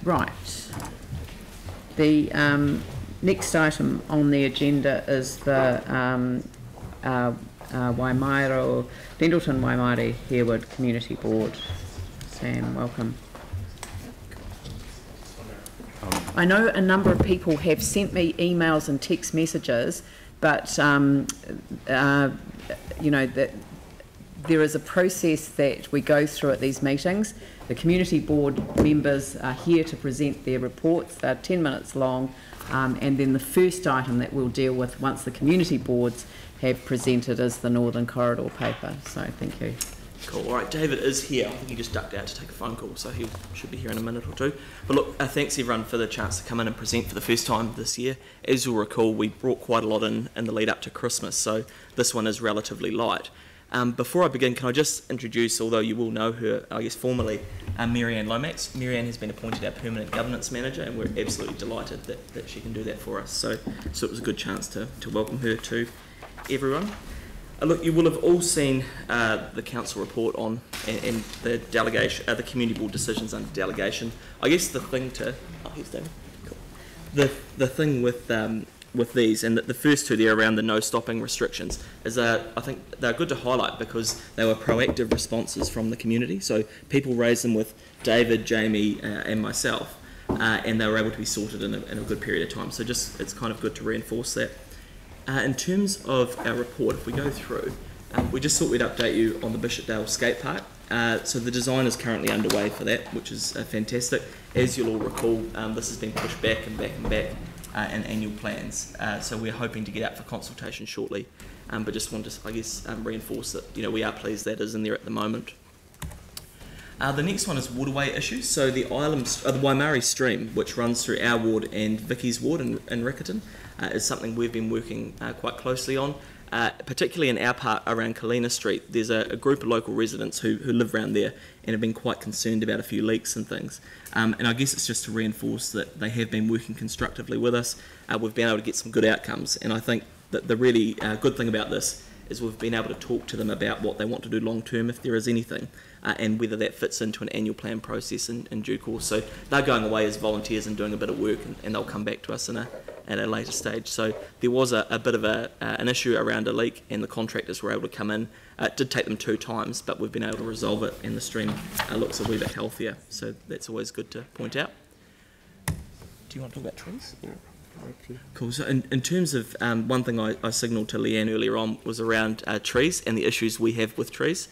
Right. The next item on the agenda is the Waimāero, Fendalton-Waimairi-Harewood Community Board. Sam, welcome. I know a number of people have sent me emails and text messages, but you know, that there is a process that we go through at these meetings. The community board members are here to present their reports. They're 10 minutes long, and then the first item that we'll deal with once the community boards have presented is the Northern Corridor paper. So thank you. Cool. All right, David is here. I think he just ducked out to take a phone call, so he should be here in a minute or two. But look, thanks everyone for the chance to come in and present for the first time this year. As you'll recall, we brought quite a lot in the lead up to Christmas, so this one is relatively light. Before I begin, can I just introduce, although you will know her, I guess formally, Marianne Lomax. Marianne has been appointed our Permanent Governance Manager, and we're absolutely delighted that she can do that for us. So it was a good chance to welcome her to everyone. Look, you will have all seen the council report on and the delegation, the community board decisions under delegation. I guess the thing to, here's David. Cool. The thing with these, and the first two there around the no stopping restrictions, is I think they're good to highlight because they were proactive responses from the community. So people raised them with David, Jamie, and myself, and they were able to be sorted in a good period of time. So just it's kind of good to reinforce that. In terms of our report, if we go through, we just thought we'd update you on the Bishopdale Skate Park. So the design is currently underway for that, which is fantastic. As you'll all recall, this has been pushed back and back and back in annual plans. So we're hoping to get out for consultation shortly, but just want to, I guess, reinforce that we are pleased that is in there at the moment. The next one is waterway issues. So the Waimāero stream, which runs through our ward and Vicky's ward in Riccarton, is something we've been working quite closely on, particularly in our part around Kalina Street. There's a group of local residents who live around there and have been quite concerned about a few leaks and things. And I guess it's just to reinforce that they have been working constructively with us. We've been able to get some good outcomes, and I think that the really good thing about this is we've been able to talk to them about what they want to do long term, if there is anything, and whether that fits into an annual plan process in due course. So they're going away as volunteers and doing a bit of work, and they'll come back to us at a later stage. So there was a bit of an issue around a leak, and the contractors were able to come in. It did take them 2 times, but we've been able to resolve it, and the stream looks a wee bit healthier. So that's always good to point out. Do you want to talk about trees? Cool. So in terms of one thing I signalled to Leanne earlier on was around trees and the issues we have with trees.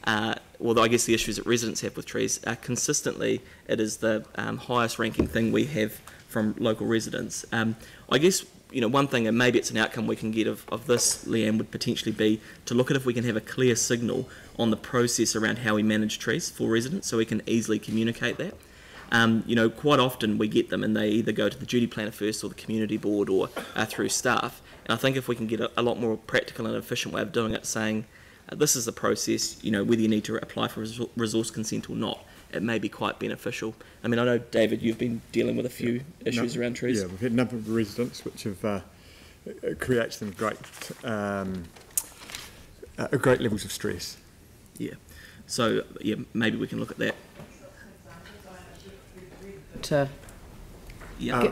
Although I guess the issues that residents have with trees, consistently it is the highest ranking thing we have from local residents. I guess one thing, and maybe it's an outcome we can get of this, Leanne, would potentially be to look at if we can have a clear signal on the process around how we manage trees for residents, so we can easily communicate that. Quite often we get them and they either go to the duty planner first or the community board or through staff. And I think if we can get a lot more practical and efficient way of doing it, saying this is the process, whether you need to apply for resource consent or not, it may be quite beneficial. I mean, I know, David, you've been dealing with a few issues around trees. Yeah, we've had a number of residents which have creates them great levels of stress. Yeah. So, yeah, maybe we can look at that.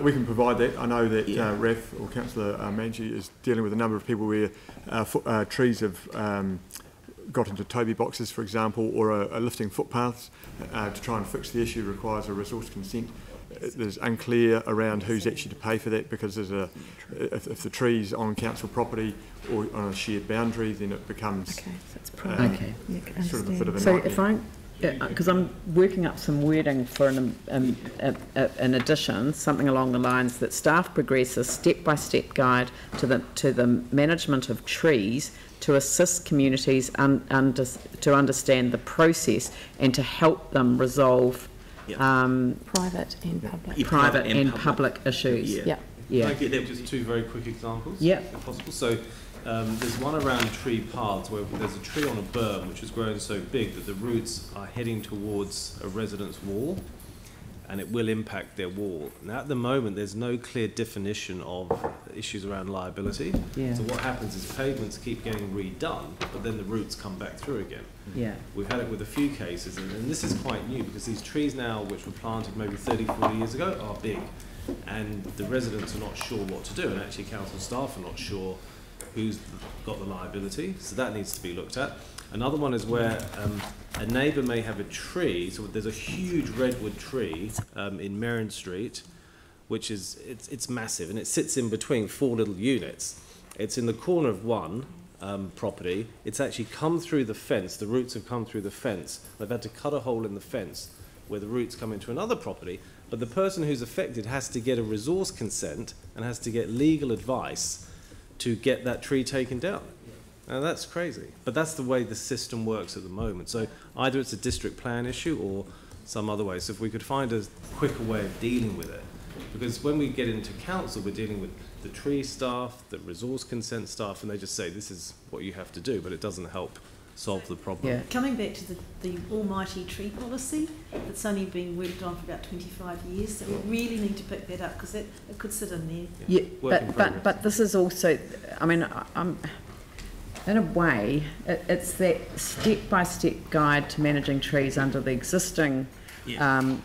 We can provide that. I know that Raf, or Councillor Manji, is dealing with a number of people where trees have got into Toby boxes, for example, or are lifting footpaths. To try and fix the issue requires a resource consent. There's unclear around who's actually to pay for that, because there's if the tree's on council property or on a shared boundary, then it becomes sort of a bit of a nightmare. Because I'm working up some wording for an addition, something along the lines that staff progress a step-by-step guide to the management of trees to assist communities to understand the process and to help them resolve private and public issues. Yeah. Can I get just 2 very quick examples, if possible? So there's one around tree paths where there's a tree on a berm which has grown so big that the roots are heading towards a resident's wall. and it will impact their wall. Now, at the moment, there's no clear definition of issues around liability. Yeah. So what happens is pavements keep getting redone, but then the roots come back through again. Yeah. We've had it with a few cases, and this is quite new because these trees now, which were planted maybe 30, 40 years ago, are big. And the residents are not sure what to do, and actually council staff are not sure who's got the liability, so that needs to be looked at. Another one is where a neighbour may have a tree, so there's a huge redwood tree in Merrin Street, which is, it's massive, and it sits in between 4 little units. It's in the corner of one property. It's actually come through the fence, the roots have come through the fence. They've had to cut a hole in the fence where the roots come into another property, but the person who's affected has to get a resource consent and has to get legal advice to get that tree taken down. Now that's crazy, but that's the way the system works at the moment. So either it's a district plan issue or some other way. So if we could find a quicker way of dealing with it, because when we get into council, we're dealing with the tree staff, the resource consent staff, and they just say this is what you have to do, but it doesn't help solve the problem. Yeah. Coming back to the almighty tree policy that's only been worked on for about 25 years, so we really need to pick that up because it could sit in there. Yeah, but this is also, I mean, I'm in a way, it's that step-by-step guide to managing trees under the existing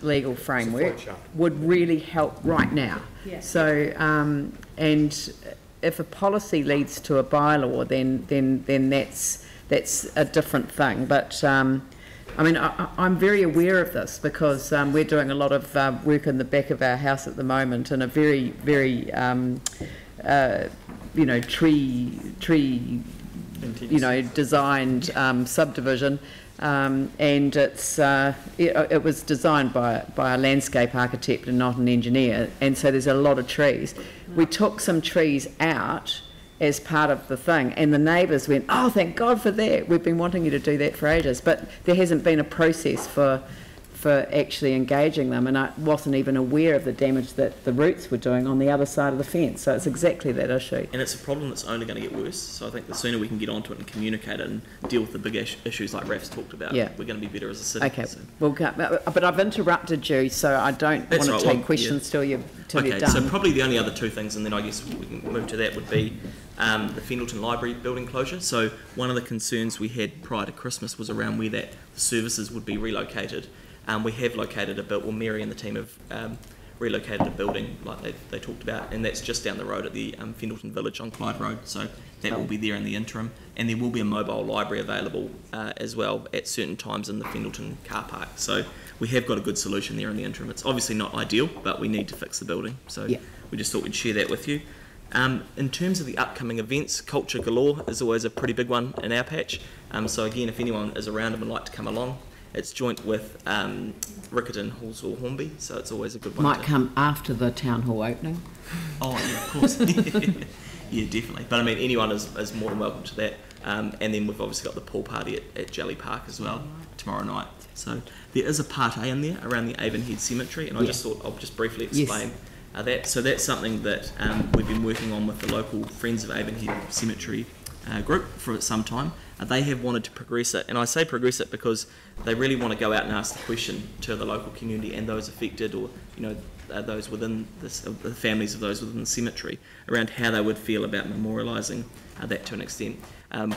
legal framework would really help right now. Yeah. So, and if a policy leads to a bylaw, then that's a different thing. But I mean, I'm very aware of this because we're doing a lot of work in the back of our house at the moment in a very, very, you know, tree designed subdivision, and it was designed by a landscape architect and not an engineer, and so there's a lot of trees. We took some trees out as part of the thing, and the neighbours went, "Oh, thank God for that. We've been wanting you to do that for ages," but there hasn't been a process for actually engaging them, and I wasn't even aware of the damage that the roots were doing on the other side of the fence. So it's exactly that issue. And it's a problem that's only going to get worse. So I think the sooner we can get onto it and communicate it and deal with the big issues like Raf's talked about, we're going to be better as a city. Okay, so. well, but I've interrupted you, so I don't want to take questions till you're done. So probably the only other two things, and then I guess we can move to that, would be the Fendalton Library building closure. So one of the concerns we had prior to Christmas was around where that services would be relocated. We have located a building, well, Mary and the team have relocated a building like they talked about, and that's just down the road at the Fendalton Village on Clyde Road, so that will be there in the interim, and there will be a mobile library available as well at certain times in the Fendalton car park. So we have got a good solution there in the interim. It's obviously not ideal, but we need to fix the building, so we just thought we'd share that with you. In terms of the upcoming events, Culture Galore is always a pretty big one in our patch, so again, if anyone is around and would like to come along, it's joint with Riccarton, Hallsville, Hornby, so it's always a good one. Might come after the town hall opening. Oh, yeah, of course. Yeah, definitely. But I mean, anyone is more than welcome to that. And then we've obviously got the pool party at Jelly Park as well tomorrow night. So there is a Part A in there around the Avonhead Cemetery, and I just thought I'll just briefly explain that. So that's something that we've been working on with the local Friends of Avonhead Cemetery group for some time. They have wanted to progress it, and I say progress it because they really want to go out and ask the question to the local community and those affected, or those within the families of those within the cemetery, around how they would feel about memorialising that to an extent.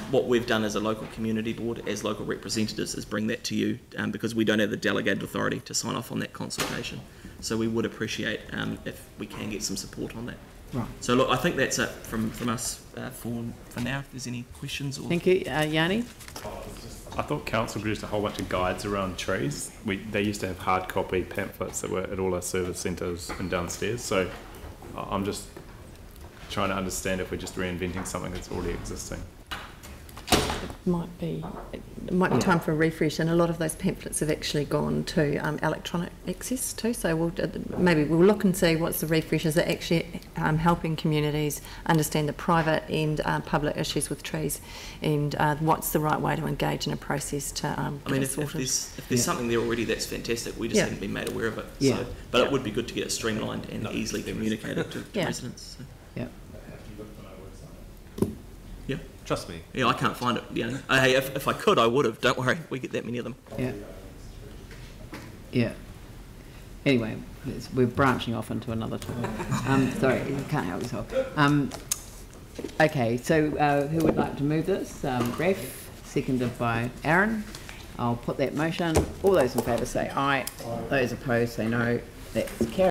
What we've done as a local community board, as local representatives, is bring that to you because we don't have the delegated authority to sign off on that consultation. So we would appreciate if we can get some support on that. Right. So look, I think that's it from us for now. If there's any questions, or thank you, Yanni. I thought council produced a whole bunch of guides around trees. They used to have hard copy pamphlets that were at all our service centres and downstairs. So I'm just trying to understand if we're just reinventing something that's already existing. It might be time for a refresh, and a lot of those pamphlets have actually gone to electronic access too, so maybe we'll look and see what's the refreshes that actually helping communities understand the private and public issues with trees, and what's the right way to engage in a process to I mean, if there's something there already, that's fantastic. We just haven't been made aware of it. So, but it would be good to get it streamlined and easily communicated to residents. So. Yeah. Trust me. Yeah, I can't find it. Hey, if I could, I would have. Don't worry, we get that many of them. Yeah. Anyway, we're branching off into another topic. Sorry, you can't help yourself. Okay, so who would like to move this? Ref, seconded by Aaron. I'll put that motion. All those in favour say aye. Those opposed say no. That's carried.